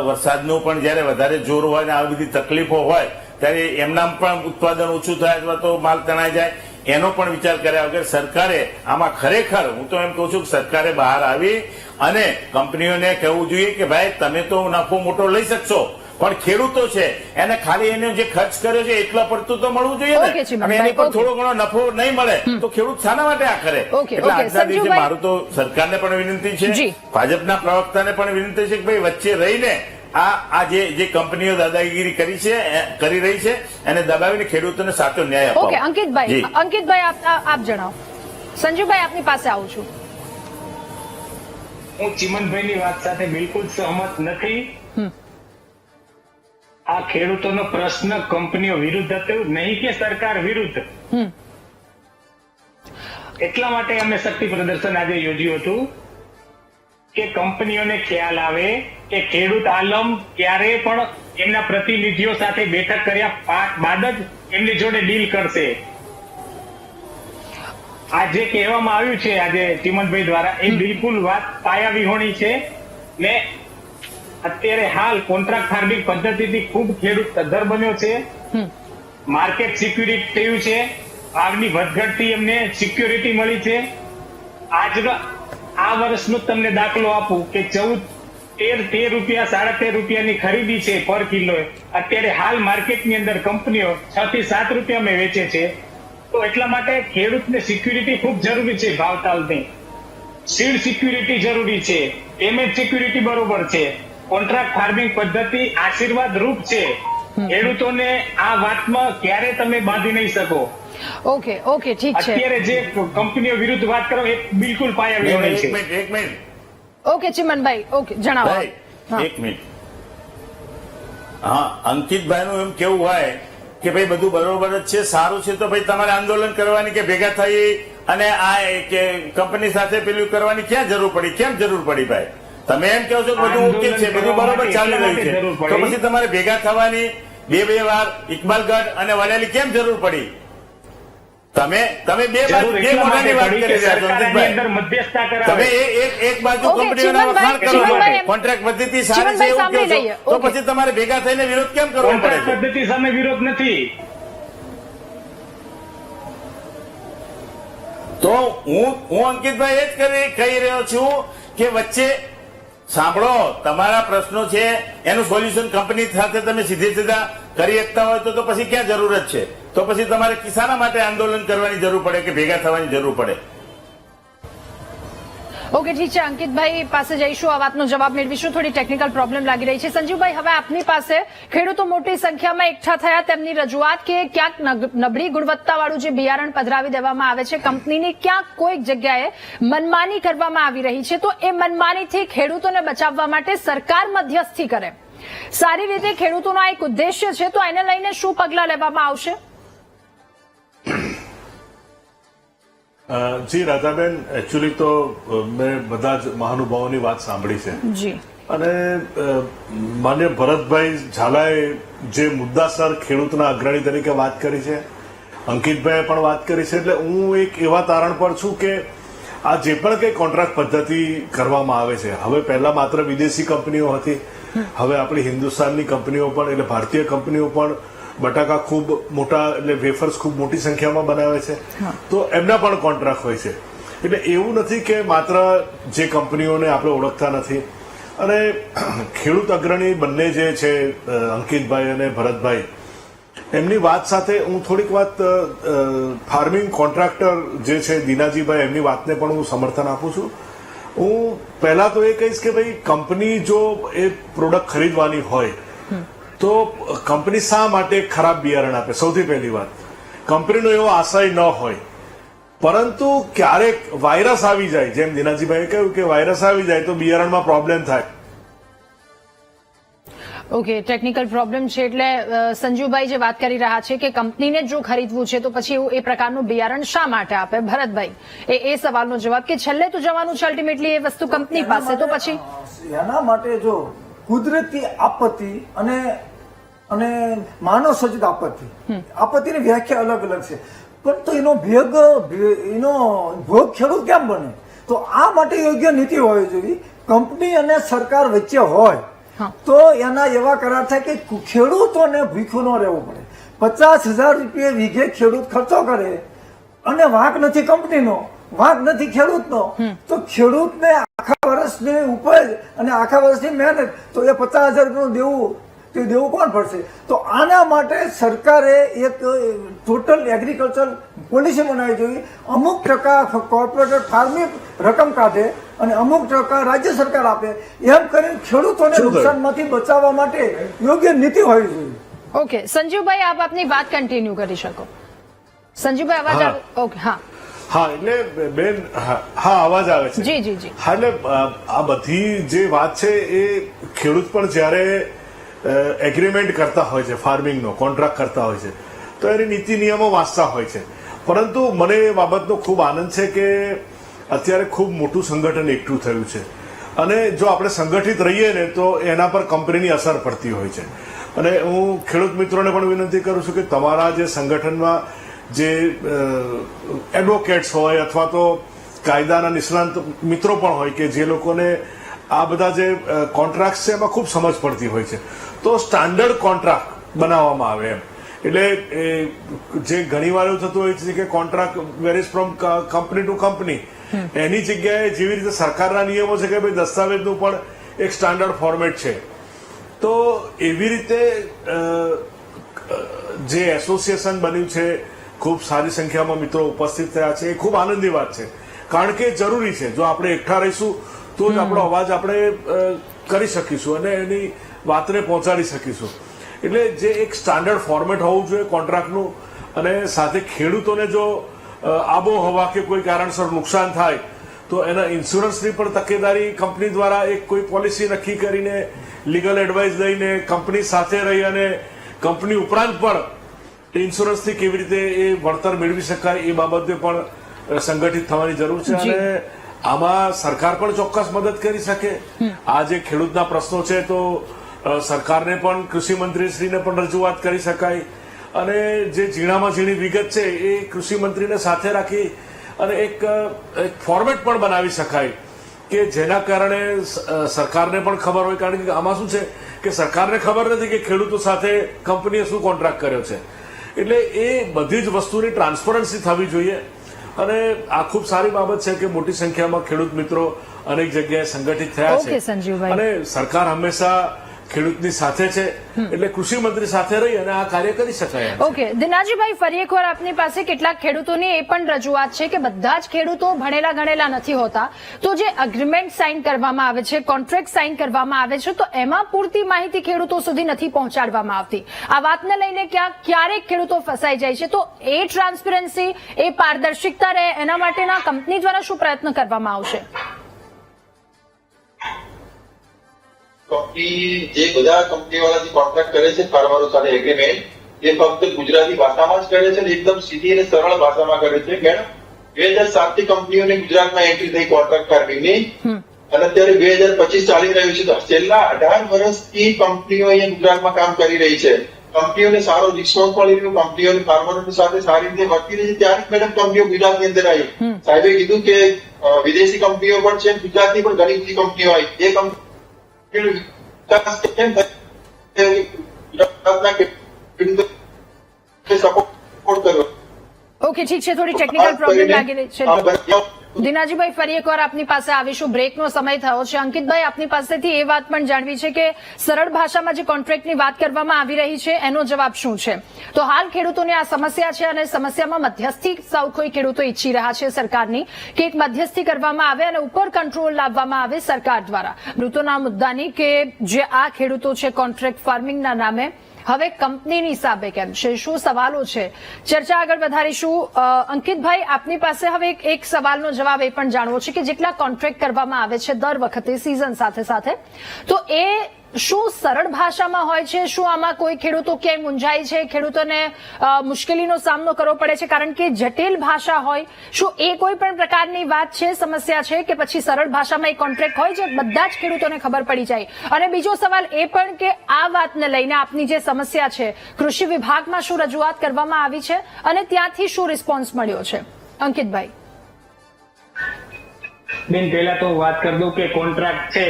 વરસાદનું પણ જયારે વધારે જોર હોય ને આવી બધી તકલીફો હોય ત્યારે એમના પણ ઉત્પાદન ઓછું થાય અથવા તો માલ તણાઈ જાય એનો પણ વિચાર કર્યા વગર સરકારે આમાં ખરેખર હું તો એમ કહું છું કે સરકારે બહાર આવી અને કંપનીઓને કહેવું જોઈએ કે ભાઈ તમે તો નફો મોટો લઈ શકશો પણ ખેડૂતો છે એને ખાલી એને જે ખર્ચ કર્યો છે એટલા પડતું તો મળવું જોઈએ ને. અને એની પર થોડો ઘણો નફો નહીં મળે તો ખેડૂત શાના માટે આ કરે? એટલે આજના દિવસે મારું તો સરકારને પણ વિનંતી છે, ભાજપના પ્રવક્તાને પણ વિનંતી છે કે ભાઈ વચ્ચે રહીને આ જે કંપનીઓ દાદાગીરી કરી રહી છે એને દબાવીને ખેડૂતોને સાચો ન્યાય આપો. ઓકે અંકિતભાઈ આપ જણાવો. સંજુભાઈ આપની પાસે આવું છું. હું ચિમનભાઈની વાત સાથે બિલકુલ સહમત નથી. આ ખેડૂતોનો પ્રશ્ન કંપનીઓ વિરુદ્ધ હતો, નહીં કે સરકાર વિરુદ્ધ. એટલા માટે અમે શક્તિ પ્રદર્શન આજે યોજ્યું હતું કે કંપનીઓને ખ્યાલ આવે કે ખેડૂત આલમ ક્યારે પણ એમના પ્રતિનિધિઓ સાથે બેઠક કર્યા બાદ જ એમની જોડે ડીલ કરશે. આ જે કહેવામાં આવ્યું છે આજે ચિમનભાઈ દ્વારા એ બિલકુલ વાત પાયા વિહોણી છે ને અત્યારે હાલ કોન્ટ્રાક્ટ ફાર્મિંગ પદ્ધતિથી ખૂબ ખેડૂત સદ્ધર બન્યો છે. માર્કેટ સિક્યુરિટી થયું છે, આગની વધઘટથી એમને સિક્યુરિટી મળી છે. આજનો આ વર્ષનો તમને દાખલો આપું કે 13 રૂપિયા 13.5 રૂપિયાની ખરીદી છે પર કિલો. અત્યારે હાલ માર્કેટની અંદર કંપનીઓ 6 થી 7 રૂપિયામાં વેચે છે. તો એટલા માટે ખેડૂતને સિક્યુરિટી ખૂબ જરૂરી છે. ભાવતાલની સીડ સિક્યુરિટી જરૂરી છે, પેમેન્ટ સિક્યુરિટી બરોબર છે. કોન્ટ્રાક્ટ ફાર્મિંગ પદ્ધતિ આશીર્વાદ રૂપ છે. ખેડૂતોને આ વાતમાં ક્યારે તમે બાંધી નહીં શકો. ઓકે ઠીક છે. અત્યારે જે કંપનીઓ વિરુદ્ધ વાત કરો એ બિલકુલ પાયા વિહોણી છે. એક મિનિટ. ઓકે ચિમનભાઈ, ઓકે જણાવો. એક મિનિટ. હા, અંકિતભાઈનું એમ કેવું હોય કે ભાઈ બધું બરોબર જ છે, સારું છે, તો ભાઈ તમારે આંદોલન કરવાની કે ભેગા થઈ અને આ કે કંપની સાથે પેલું કરવાની ક્યાં જરૂર પડી? કેમ જરૂર પડી ભાઈ? તમે એમ કહો છો કે બધું ઓકે છે, બધું બરોબર ચાલી રહ્યું છે, તો પછી તમારે ભેગા થવાની બે વાર ઇકબાલગઢ અને વડાલી કેમ જરૂર પડી? તમે બે જરૂર એટલા માટે મોઢાની વાત પડી કરી કે રહ્યા છો, સરકાર આની અંકિતભાઈ. અંદર મધ્યસ્થતા તમે કરાવે. એક બાજુ ઓકે, કંપનીઓના વખાણ કરો ચીમનભાઈ, છો, કોન્ટ્રાક્ટ પદ્ધતિ સારી છે ચીમનભાઈ એવું સાંભળી કહો છો, લઈએ. તો ઓકે. પછી તમારે ભેગા થઈને વિરોધ કેમ કરવો પડે કોન્ટ્રાક્ટ છે? પદ્ધતિ સામે વિરોધ નથી. તો હું અંકિતભાઈ એ જ કહી રહ્યો છું કે વચ્ચે સાંભળો, તમારા પ્રશ્નો છે એનું સોલ્યુશન કંપની સાથે તમે સીધા કરી શકતા હોય તો પછી ક્યાં જરૂરત છે? તો પછી તમારે કિસાના માટે આંદોલન કરવાની જરૂર પડે કે ભેગા થવાની જરૂર પડે? ઓકે, ઠીક છે. અંકિતભાઈ પાસે જઈશું, આ વાતનો જવાબ મેળવીશું. થોડી ટેકનિકલ પ્રોબ્લેમ લાગી રહી છે. સંજીવભાઈ, હવે આપની પાસે ખેડૂતો મોટી સંખ્યામાં એકઠા થયા, તેમની રજૂઆત કે ક્યાંક નબળી ગુણવત્તાવાળું જે બિયારણ પધરાવી દેવામાં આવે છે કંપનીની, ક્યાંક કોઈક જગ્યાએ મનમાની કરવામાં આવી રહી છે, તો એ મનમાનીથી ખેડૂતોને બચાવવા માટે સરકાર મધ્યસ્થી કરે, સારી રીતે ખેડૂતોનો આ એક ઉદ્દેશ્ય છે, તો એને લઈને શું પગલાં લેવામાં આવશે? જી રાધાબેન, એકચ્યુઅલી તો મેં બધા જ મહાનુભાવોની વાત સાંભળી છે જી. અને માન્ય ભરતભાઈ ઝાલાએ જે મુદ્દાસર ખેડૂતના અગ્રણી તરીકે વાત કરી છે, અંકિતભાઈએ પણ વાત કરી છે, એટલે હું એક એવા તારણ પર છું કે આ જે પણ કઈ કોન્ટ્રાક્ટ પદ્ધતિ કરવામાં આવે છે, હવે પહેલા માત્ર વિદેશી કંપનીઓ હતી, હવે આપણી હિન્દુસ્તાનની કંપનીઓ પણ, એટલે ભારતીય કંપનીઓ પણ બટાકા ખૂબ મોટા, એટલે વેફર્સ ખૂબ મોટી સંખ્યામાં બનાવે છે, તો એમના પણ કોન્ટ્રાક્ટ હોય છે. એટલે એવું નથી કે માત્ર જે કંપનીઓને આપણે ઓળખતા નથી. અને ખેડૂત અગ્રણી બંને જે છે, અંકિતભાઈ અને ભરતભાઈ, એમની વાત સાથે હું થોડીક વાત ફાર્મિંગ કોન્ટ્રાક્ટર જે છે દીનાજીભાઈ, એમની વાતને પણ હું સમર્થન આપું છું. હું પહેલા તો એ કહીશ કે ભાઈ, કંપની જો એ પ્રોડક્ટ ખરીદવાની હોય તો કંપની શા માટે ખરાબ બિયારણ આપે? સૌથી પહેલી વાત, કંપનીનો એવો આશય ન હોય, પરંતુ ક્યારેક વાયરસ આવી જાય, જેમ દિનાજીભાઈએ કહ્યું કે વાયરસ આવી જાય તો બિયારણમાં પ્રોબ્લેમ થાય. ઓકે, ટેકનિકલ પ્રોબ્લેમ છે, એટલે સંજીવભાઈ જે વાત કરી રહ્યા છે કે કંપનીને જો ખરીદવું છે તો પછી એવું એ પ્રકારનું બિયારણ શા માટે આપે? ભરતભાઈ, એ સવાલનો જવાબ કે છેલ્લે તો જવાનું છે અલ્ટિમેટલી એ વસ્તુ કંપની પાસે, તો પછી એના માટે જો કુદરતી આપત્તિ અને માનવ સર્જિત આપત્તિની વ્યાખ્યા અલગ અલગ છે, પણ તો એનો ભોગ ખેડૂત કેમ બને? તો આ માટે યોગ્ય નીતિ હોવી જોઈએ. કંપની અને સરકાર વચ્ચે હોય તો એના એવા કરાર થાય કે ખેડૂતોને ભૂખ્યું ન રહેવું પડે. 50,000 રૂપિયા વીઘે ખેડૂત ખર્ચો કરે અને વાંક નથી કંપનીનો, વાંક નથી ખેડૂતનો, તો ખેડૂતને આખા વર્ષની ઉપજ અને આખા વર્ષની મહેનત, તો એ 50,000 રૂપિયાનું દેવું, તે દેવું કોણ ભરશે? તો આના માટે સરકારે એક ટોટલ એગ્રીકલ્ચર પોલિસી બનાવવી જોઈએ. અમુક ટકા કોર્પોરેટ ફાર્મિંગ રકમ કાઢે અને અમુક ટકા રાજ્ય સરકાર આપે, એમ કરીને ખેડૂતોને નુકસાનમાંથી બચાવવા માટે યોગ્ય નીતિ હોવી જોઈએ. ઓકે, સંજીવભાઈ, આપ આપની વાત કન્ટિન્યુ કરી શકો. સંજીવભાઈ, અવાજ આવે? ઓકે, હા હા, એટલે બેન, હા અવાજ આવે છે? જી જી જી. હા, એટલે આ બધી જે વાત છે એ ખેડૂત પણ જયારે એગ્રીમેન્ટ કરતા હોય છે, ફાર્મિંગનો કોન્ટ્રાક્ટ કરતા હોય છે, તો એની નીતિ નિયમો વાંચતા હોય છે. પરંતુ મને એ બાબતનો ખૂબ આનંદ છે કે અત્યારે ખૂબ મોટું સંગઠન એકઠું થયું છે, અને જો આપણે સંગઠિત રહીએ ને તો એના પર કંપનીની અસર પડતી હોય છે. અને હું ખેડૂત મિત્રોને પણ વિનંતી કરું છું કે તમારા જે સંગઠનમાં જે એડવોકેટ્સ હોય અથવા તો કાયદાના નિષ્ણાંત મિત્રો પણ હોય કે જે લોકોને આ બધા જે કોન્ટ્રાક્ટ છે એમાં ખૂબ સમજ પડતી હોય છે, તો સ્ટાન્ડર્ડ કોન્ટ્રાક્ટ બનાવવામાં આવે એમ. એટલે જે ઘણીવાર એવું થતું હોય છે કે contract varies from company to company, એની જગ્યાએ જેવી રીતે સરકારના નિયમો છે કે ભાઈ દસ્તાવેજનું પણ એક સ્ટાન્ડર્ડ ફોર્મેટ છે, તો એવી રીતે જે એસોસિએશન બન્યું છે, ખૂબ સારી સંખ્યામાં મિત્રો ઉપસ્થિત થયા છે, એ ખૂબ આનંદની વાત છે. કારણ કે જરૂરી છે, જો આપણે એકઠા રહીશું તો જ આપણો અવાજ આપણે કરી શકીશું અને એની વાતને પહોંચાડી શકીશું. એટલે જે એક સ્ટાન્ડર્ડ ફોર્મેટ હોવું જોઈએ કોન્ટ્રાક્ટનું, અને સાથે ખેડૂતોને જો આબોહવા કે કોઈ કારણસર નુકસાન થાય તો એના ઇન્સ્યોરન્સની પણ તકેદારી કંપની દ્વારા એક કોઈ પોલિસી નક્કી કરીને લીગલ એડવાઇસ લઈને કંપની સાથે રહી અને કંપની ઉપરાંત પણ ઇન્સ્યોરન્સથી કેવી રીતે એ વળતર મેળવી શકાય એ બાબતે પણ સંગઠિત થવાની જરૂર છે. અને આમાં સરકાર પણ ચોક્કસ મદદ કરી શકે. આ જે ખેડૂતના પ્રશ્નો છે તો સરકારને પણ, કૃષિ મંત્રીશ્રીને પણ રજૂઆત કરી શકાય, અને જે ઝીણામાં ઝીણી વિગત છે એ કૃષિ મંત્રીને સાથે રાખી અને એક ફોર્મેટ પણ બનાવી શકાય કે જેના કારણે સરકારને પણ ખબર હોય, કારણ કે આમાં શું છે કે સરકારને ખબર નથી કે ખેડૂતો સાથે કંપનીએ શું કોન્ટ્રાક્ટ કર્યો છે. એટલે એ બધી જ વસ્તુની ટ્રાન્સપરન્સી થવી જોઈએ અને આ ખૂબ સારી બાબત છે કે મોટી સંખ્યામાં ખેડૂત મિત્રો અનેક જગ્યાએ સંગઠિત થયા ઓકે, સંજીવભાઈ. છે અને સરકાર હંમેશા ખેડૂતની સાથે છે એટલે કૃષિ મંત્રી સાથે રહી અને આ કાર્ય કરી શકાય. ઓકે, દિનાજીભાઈ, ફરી એકવાર આપની પાસે કેટલાક ખેડૂતોની એ પણ રજૂઆત છે કે બધા જ ખેડૂતો ભણેલા ગણેલા નથી હોતા, તો જે અગ્રીમેન્ટ સાઇન કરવામાં આવે છે, કોન્ટ્રાક્ટ સાઇન કરવામાં આવે છે, તો એમાં પૂરતી માહિતી ખેડૂતો સુધી નથી પહોંચાડવામાં આવતી. આ વાતને લઈને ક્યારેક ખેડૂતો ફસાઈ જાય છે, તો એ ટ્રાન્સપરન્સી, એ પારદર્શિકતા રહે એના માટેના કંપની દ્વારા શું પ્રયત્ન કરવામાં આવશે? કંપની જે બધા કંપનીવાળા જે કોન્ટ્રાક્ટ કરે છે ફાર્મરો સાથે એગ્રીમેન્ટ, એ ફક્ત ગુજરાતી ભાષામાં જ કરે છે અને એકદમ સીધી અને સરળ ભાષામાં કરે છે. મેડમ, 2007 થી કંપનીઓની ગુજરાતમાં એન્ટ્રી થઈ કોન્ટ્રાક્ટ ફાર્મિંગની અને અત્યારે 2025 ચાલી રહ્યું છે. તો છેલ્લા 18 વર્ષથી કંપનીઓ અહીંયા ગુજરાતમાં કામ કરી રહી છે. કંપનીઓને સારો રિસ્પોન્સ મળી રહ્યો, કંપનીઓને ફાર્મરોની સાથે સારી રીતે વર્તી રહી છે. ત્યારે મેડમ કંપનીઓ ગુજરાતની અંદર આવી. સાહેબે કીધું કે વિદેશી કંપનીઓ પણ છે, ગુજરાતની પણ ઘણી બધી કંપનીઓ આવી. એ કંપની ઓકે, ઠીક છે, થોડી ટેકનિકલ પ્રોબ્લેમ લાગી રહી છે. દિનાજીભાઈ, ફરી એકવાર આપની પાસે આવીશું, બ્રેકનો સમય થયો છે. અંકિતભાઈ, આપની પાસેથી એ વાત પણ જાણવી છે કે સરળ ભાષામાં જે કોન્ટ્રાક્ટની વાત કરવામાં આવી રહી છે એનો જવાબ શું છે? તો હાલ ખેડૂતોની આ સમસ્યા છે અને સમસ્યામાં મધ્યસ્થી સૌ કોઈ ખેડૂતો ઈચ્છી રહ્યા છે સરકારની કે એક મધ્યસ્થી કરવામાં આવે અને ઉપર કંટ્રોલ લાવવામાં આવે સરકાર દ્વારા મૃતોના મુદ્દાની, કે જે આ ખેડૂતો છે કોન્ટ્રાક્ટ ફાર્મિંગના નામે હવે કંપનીની હિસાબે કેમ છે, શું સવાલો છે, ચર્ચા આગળ વધારીશું. અંકિતભાઈ, આપની પાસે હવે એક સવાલનો જવાબ એ પણ જાણવો છે કે જેટલા કોન્ટ્રાક્ટ કરવામાં આવે છે દર વખતે સિઝન સાથે સાથે, તો એ શું સરળ ભાષામાં હોય છે? શું આમાં કોઈ ખેડૂતો ક્યાંય મૂંઝાય છે, ખેડૂતોને મુશ્કેલીનો સામનો કરવો પડે છે કારણ કે જટિલ ભાષા હોય? શું એ કોઈ પણ પ્રકારની વાત છે, સમસ્યા છે, કે પછી સરળ ભાષામાં એક કોન્ટ્રાક્ટ હોય જે બધા જ ખેડૂતોને ખબર પડી જાય? અને બીજો સવાલ એ પણ કે આ વાતને લઈને આપની જે સમસ્યા છે, કૃષિ વિભાગમાં શું રજૂઆત કરવામાં આવી છે અને ત્યાંથી શું રિસ્પોન્સ મળ્યો છે? અંકિતભાઈ. બેન, પહેલા તો વાત કરી દઉં કે કોન્ટ્રાક્ટ છે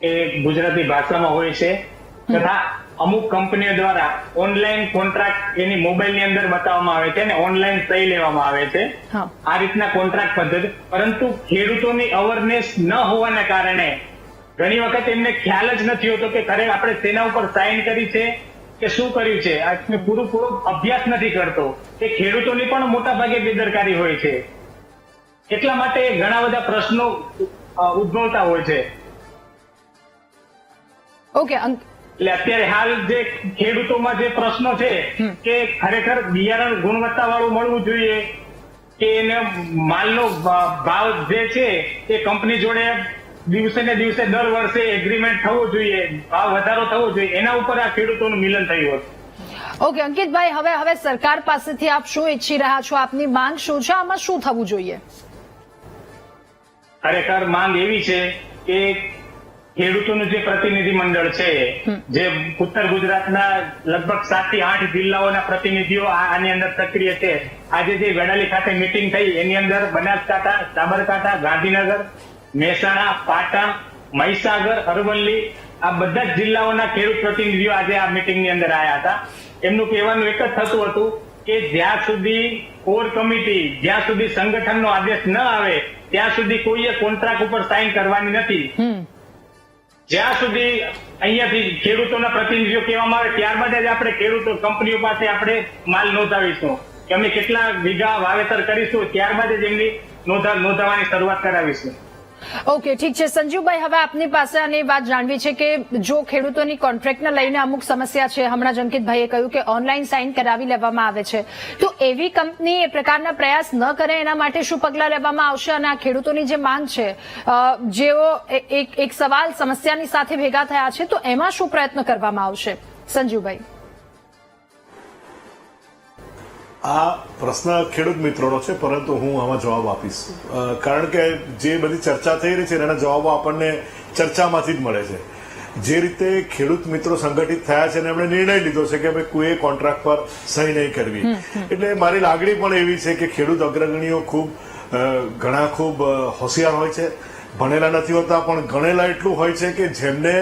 એ ગુજરાતી ભાષામાં હોય છે તથા અમુક કંપનીઓ દ્વારા ઓનલાઈન કોન્ટ્રાક્ટ એની મોબાઈલની અંદર બતાવવામાં આવે છે અને ઓનલાઈન સહી લેવામાં આવે છે. આ રીતના કોન્ટ્રાક્ટ પદ્ધતિ, પરંતુ ખેડૂતોની અવેરનેસ ન હોવાના કારણે ઘણી વખત એમને ખ્યાલ જ નથી હોતો કે ખરેખર આપણે તેના ઉપર સાઇન કરી છે કે શું કર્યું છે. આ પૂરો અભ્યાસ નથી કરતો. એ ખેડૂતોની પણ મોટા ભાગે બેદરકારી હોય છે. એટલા માટે ઘણા બધા પ્રશ્નો ઉદ્ભવતા હોય છે. ઓકે, એટલે અત્યારે હાલ જે ખેડૂતોમાં જે પ્રશ્નો છે કે ખરેખર બિયારણ ગુણવત્તા વાળું મળવું જોઈએ કે એને માલનો ભાવ જે છે એ કંપની જોડે દિવસે ને દિવસે દર વર્ષે એગ્રીમેન્ટ થવું જોઈએ, ભાવ વધારો થવો જોઈએ, એના ઉપર આ ખેડૂતોનું મિલન થયું હતું. ઓકે, અંકિતભાઈ, હવે સરકાર પાસેથી આપ શું ઈચ્છી રહ્યા છો? આપની માંગ શું છે? આમાં શું થવું જોઈએ? ખરેખર માંગ એવી છે કે ખેડૂતોનું જે પ્રતિનિધિ મંડળ છે, જે ઉત્તર ગુજરાતના લગભગ 7 થી 8 જિલ્લાઓના પ્રતિનિધિઓ આની અંદર સક્રિય છે. આજે જે વેડાલી ખાતે મીટિંગ થઈ એની અંદર બનાસકાંઠા, સાબરકાંઠા, ગાંધીનગર, મહેસાણા, પાટણ, મહીસાગર, અરવલ્લી આ બધા જ જિલ્લાઓના ખેડૂત પ્રતિનિધિઓ આજે આ મીટિંગની અંદર આવ્યા હતા. એમનું કહેવાનું એક જ થતું હતું કે જ્યાં સુધી કોર કમિટી, જ્યાં સુધી સંગઠનનો આદેશ ન આવે ત્યાં સુધી કોઈએ કોન્ટ્રાક્ટ ઉપર સાઇન કરવાની નથી. જ્યાં સુધી અહીંયાથી ખેડૂતોના પ્રતિનિધિઓ કહેવામાં આવે ત્યારબાદ જ આપણે ખેડૂતો કંપનીઓ પાસે આપણે માલ નોંધાવીશું કે અમે કેટલા વીઘા વાવેતર કરીશું, ત્યારબાદ જ એમની નોંધાવવાની શરૂઆત કરાવીશું. ઓકે, ઠીક છે. સંજીવભાઈ, હવે આપની પાસે આની વાત જાણવી છે કે જો ખેડૂતોની કોન્ટ્રાક્ટને લઈને અમુક સમસ્યા છે, હમણાં જ અંકિતભાઈએ કહ્યું કે ઓનલાઈન સાઇન કરાવી લેવામાં આવે છે, તો એવી કંપની એ પ્રકારના પ્રયાસ ન કરે એના માટે શું પગલાં લેવામાં આવશે? અને આ ખેડૂતોની જે માંગ છે, જેઓ એક સવાલ સમસ્યાની સાથે ભેગા થયા છે, તો એમાં શું પ્રયત્ન કરવામાં આવશે? સંજીવભાઈ. આ પ્રશ્ન ખેડૂત મિત્રોનો છે, પરંતુ હું આમાં જવાબ આપીશ. કારણ કે જે બધી ચર્ચા થઈ રહી છે એના જવાબો આપણને ચર્ચામાંથી જ મળે છે. જે રીતે ખેડૂત મિત્રો સંગઠિત થયા છે અને એમણે નિર્ણય લીધો છે કે ભાઈ કોઈ કોન્ટ્રાક્ટ પર સહી નહીં કરવી, એટલે મારી લાગણી પણ એવી છે કે ખેડૂત અગ્રણીઓ ઘણા ખૂબ હોશિયાર હોય છે, ભણેલા નથી હોતા પણ ગણેલા એટલું હોય છે કે જેમને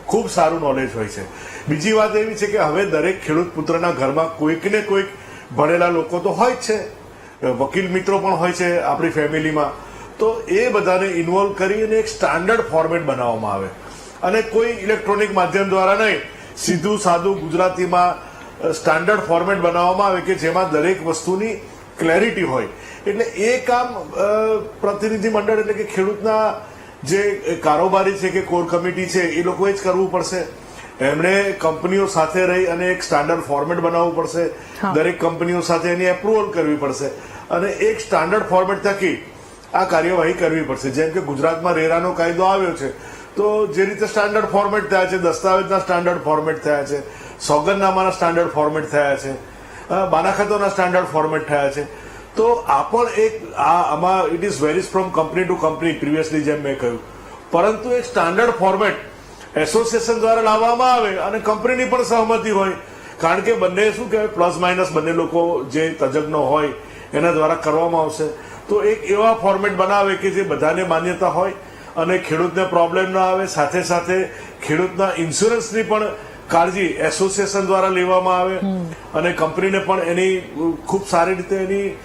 ખૂબ સારું નોલેજ હોય છે. બીજી વાત એવી છે કે હવે દરેક ખેડૂત પુત્રના ઘરમાં કોઈક ને કોઈક ભણેલા લોકો તો હોય જ છે, વકીલ મિત્રો પણ હોય છે આપણી ફેમિલીમાં, તો એ બધાને ઇન્વોલ્વ કરી અને એક સ્ટાન્ડર્ડ ફોર્મેટ બનાવવામાં આવે અને કોઈ ઇલેક્ટ્રોનિક માધ્યમ દ્વારા નહીં, સીધું સાદું ગુજરાતીમાં સ્ટાન્ડર્ડ ફોર્મેટ બનાવવામાં આવે કે જેમાં દરેક વસ્તુની ક્લેરિટી હોય. એટલે એ કામ પ્રતિનિધિ મંડળ એટલે કે ખેડૂતના જે કારોબારી છે કે કોર કમિટી છે એ લોકોએ જ કરવું પડશે. એમણે કંપનીઓ સાથે રહી અને એક સ્ટાન્ડર્ડ ફોર્મેટ બનાવવું પડશે, દરેક કંપનીઓ સાથે એની એપ્રુવલ કરવી પડશે અને એક સ્ટાન્ડર્ડ ફોર્મેટ થકી આ કાર્યવાહી કરવી પડશે. જેમ કે ગુજરાતમાં રેરાનો કાયદો આવ્યો છે તો જે રીતે સ્ટાન્ડર્ડ ફોર્મેટ થયા છે, દસ્તાવેજના સ્ટાન્ડર્ડ ફોર્મેટ થયા છે, સોગંદનામાના સ્ટાન્ડર્ડ ફોર્મેટ થયા છે, બાનાખાતોના સ્ટાન્ડર્ડ ફોર્મેટ થયા છે, તો આ પણ એક આમાં it is varies from company to company, previously જેમ મેં કહ્યું, પરંતુ એક સ્ટાન્ડર્ડ ફોર્મેટ એસોસિએશન દ્વારા લાવવામાં આવે અને કંપનીની પણ સહમતિ હોય, કારણ કે બંને શું કહેવાય પ્લસ માઇનસ બંને લોકો જે તજજ્ઞો હોય એના દ્વારા કરવામાં આવશે. તો એક એવા ફોર્મેટ બનાવે કે જે બધાને માન્યતા હોય અને ખેડૂતને પ્રોબ્લેમ ના આવે, સાથે સાથે ખેડૂતના ઇન્સ્યોરન્સની પણ કાળજી એસોસિએશન દ્વારા લેવામાં આવે અને કંપનીને પણ એની ખૂબ સારી રીતે એની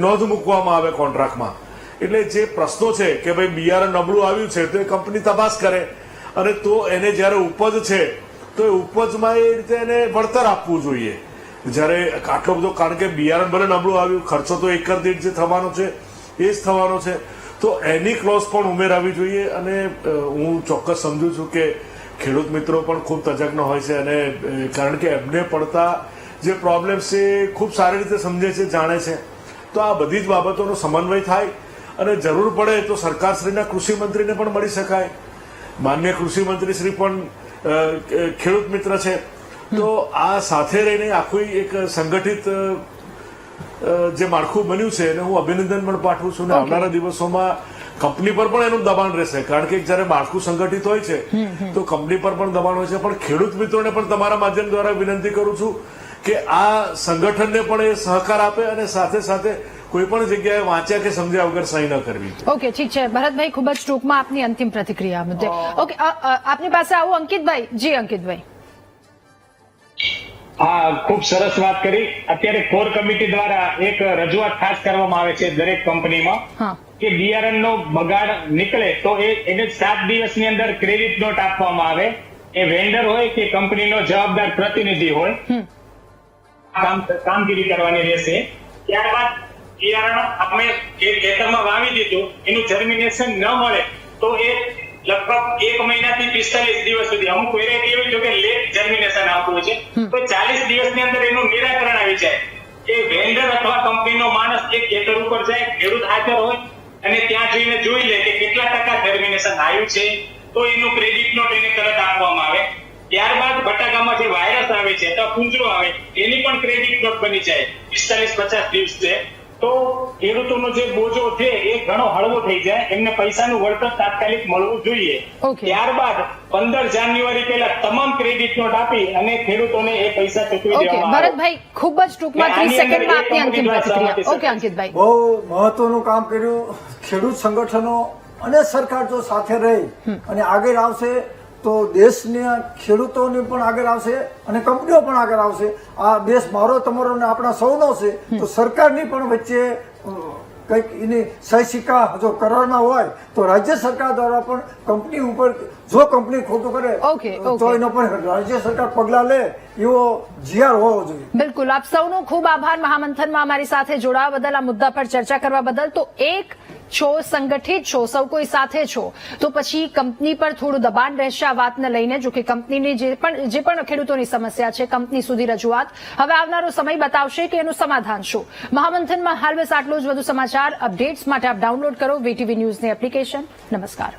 નોંધ મૂકવામાં આવે કોન્ટ્રાક્ટમાં. એટલે જે પ્રશ્નો છે કે ભાઈ બિયારણ નબળું આવ્યું છે તો એ કંપની તપાસ કરે અને તો એને જ્યારે ઉપજ છે તો એ ઉપજમાં એ રીતે એને વળતર આપવું જોઈએ. જ્યારે આટલો બધો, કારણ કે બિયારણ ભલે નબળું આવ્યું, ખર્ચો તો એકર દીઠ જે થવાનો છે એ જ થવાનો છે, તો એની ક્લોઝ પણ ઉમેરાવી જોઈએ. અને હું ચોક્કસ સમજુ છું કે ખેડૂત મિત્રો પણ ખૂબ તજજ્ઞ હોય છે અને કારણ કે એમને પડતા જે પ્રોબ્લેમ્સ છે એ ખૂબ સારી રીતે સમજે છે, જાણે છે. તો આ બધી જ બાબતોનો સમન્વય થાય અને જરૂર પડે તો સરકારશ્રીના કૃષિ મંત્રીને પણ મળી શકાય. માન્ય કૃષિ મંત્રી શ્રી પણ ખેડૂત મિત્ર છે, તો આ સાથે રહીને આખું એક સંગઠિત જે માળખું બન્યું છે એને હું અભિનંદન પણ પાઠવું છું. અને આવનારા દિવસોમાં કંપની પર પણ એનું દબાણ રહેશે, કારણ કે જયારે માળખું સંગઠિત હોય છે તો કંપની પર પણ દબાણ હોય છે. પણ ખેડૂત મિત્રોને પણ તમારા માધ્યમ દ્વારા વિનંતી કરું છું કે આ સંગઠનને પણ એ સહકાર આપે અને સાથે સાથે કોઈ પણ જગ્યાએ વાંચ્યા કે સમજ્યા વગર સહી ન કરવી. ઓકે, ઠીક છે ભરતભાઈ, ખૂબ જ ટૂંકમાં આપની અંતિમ પ્રતિક્રિયા મુદ્દે. ઓકે, આપની પાસે આવું અંકિતભાઈ. જી અંકિતભાઈ. હા, ખૂબ સરસ વાત કરી. અત્યારે કોર કમિટી દ્વારા એક રજૂઆત ખાસ કરવામાં આવે છે દરેક કંપનીમાં કે બિયારણનો બગાડ નીકળે તો એને 7 દિવસની અંદર ક્રેડિટ નોટ આપવામાં આવે. એ વેન્ડર હોય કે કંપનીનો જવાબદાર પ્રતિનિધિ હોય, કામગીરી કરવાની રહેશે. ત્યારબાદ બિયારણ આપણે ખેતરમાં વાવી દીધું, એનું જર્મિનેશન ન મળે તો એ લગભગ 1 મહિનાથી 45 દિવસ સુધી, અમુક વેરાયટી એવી છે કે લેટ જર્મિનેશન આવતું હોય છે, તો 40 દિવસની અંદર એનું નિરાકરણ આવી જાય. એ વેન્ડર અથવા કંપનીનો માણસ એ ખેતર ઉપર જાય, ખેડૂત હાજર હોય અને ત્યાં જઈને જોઈ લે કે કેટલા ટકા જર્મિનેશન આવ્યું છે, તો એનું ક્રેડિટ નોટ એને તરત આપવામાં આવે. ત્યારબાદ બટાકામાં જે વાયરસ આવે છે અથવા પૂંજરો આવે એની પણ ક્રેડિટ નોટ બની જાય 45-50 દિવસે. તો ખેડૂતોનો જે બોજો છે એ ઘણો હળવો થઈ જાય, એમને પૈસાનું વળતર તાત્કાલિક મળવું જોઈએ. ત્યારબાદ 15 જાન્યુઆરી પહેલા તમામ ક્રેડિટ નોટ આપી અને ખેડૂતોને એ પૈસા ચૂકવી દેવામાં આવે. ભરતભાઈ, ખૂબ જ ટૂંકમાં 30 સેકન્ડમાં આપની અંતિમ પ્રતિક્રિયા. ઓકે અંકિતભાઈ. બહુ મહત્વનું કામ કર્યું. ખેડૂત સંગઠનો અને સરકાર જો સાથે રહી અને આગળ આવશે તો દેશના ખેડૂતોને પણ આગળ આવશે અને કંપનીઓ પણ આગળ આવશે. આ દેશ મારો, તમારો અને આપણા સૌનો છે. તો સરકારની પણ વચ્ચે કંઈક એની સહી સિક્કા જો કરવાના હોય તો રાજ્ય સરકાર દ્વારા પણ કંપની ઉપર, જો કંપની ખોટું કરે તો એનો પણ રાજ્ય સરકાર પગલાં લે એવો જીઆર હોવો જોઈએ. બિલકુલ. આપ સૌનો ખૂબ આભાર મહામંથનમાં અમારી સાથે જોડાવા બદલ, આ મુદ્દા પર ચર્ચા કરવા બદલ. તો એક છો, સંગઠિત છો, સૌ કોઈ સાથે છો, તો પછી કંપની પર થોડું દબાણ રહેશે આ વાતને લઈને. જો કે કંપનીની જે પણ ખેડૂતોની સમસ્યા છે, કંપની સુધી રજૂઆત, હવે આવનારો સમય બતાવશે કે એનું સમાધાન શું. મહામંથનમાં હાલ બસ આટલું જ. વધુ સમાચાર અપડેટ્સ માટે આપ ડાઉનલોડ કરો VTV ન્યૂઝની એપ્લિકેશન. નમસ્કાર.